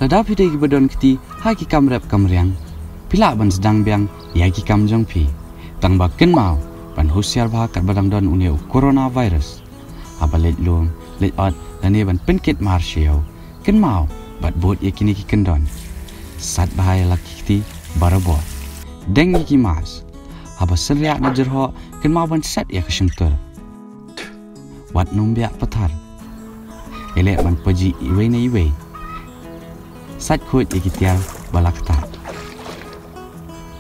Ladap hidai ki badon kiti hai ki kam rep kam riang. Pila ban sedang biang ya ki kam jong pi. Tang ba ken mau ban husiar bah kat badang don uneu coronavirus. Abalet lum let ot lane ban penkit mar siau. Ken mau bat bot ye kini ki kendon. Sat bahaya laki kiti barabot. Deng ki mas. Haba seriak na jerho ken mau ban set ya kesentur. Wat numbiak patar. Elek ban paji iwe na iwe. Sat khut ikitiar balakta.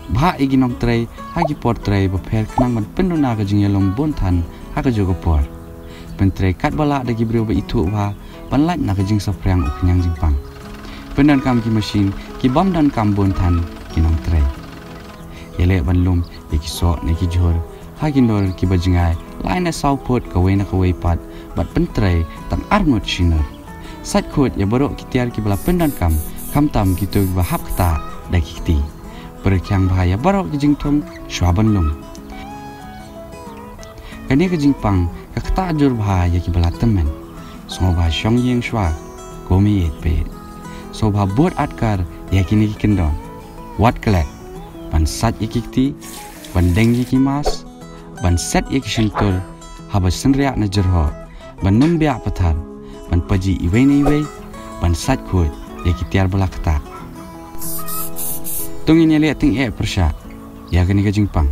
Bha iginong tray hagi portray bapher khnang ban penduna ka jingelom bonthan haka jogo por. Pentray kat balak dagi brio ba itu bha ban lat na ka jing saprang khñiang jingpang. Pendan kam ki machine ki bam dan kam bonthan kinong tray. Elek ban lum iki so ne ki jor hagi nor ki bajingai lain na saupot ka wena ka weipat bat pentray tang arngot shinor. Sat khut ya borok kitiar ki bala pendan kam tam gitu bahap kata dah kiti. Berkiang bahaya barok ki jingtom swaban lum. Kani ke jingpang ka kata jur bahaya ki bala temen. So bah shong yeng shwa komi et pe. So bah bot atkar ya kini ki kendon. Wat kelek ban sat ikiti ban deng ki mas ban set ik shintur haba senriak na jerho ban numbiak patar ban paji iwe na iwe ban sat khut ya kitiar balak tak. Tungin ya lihat ting persyak ya kini ke jingpang.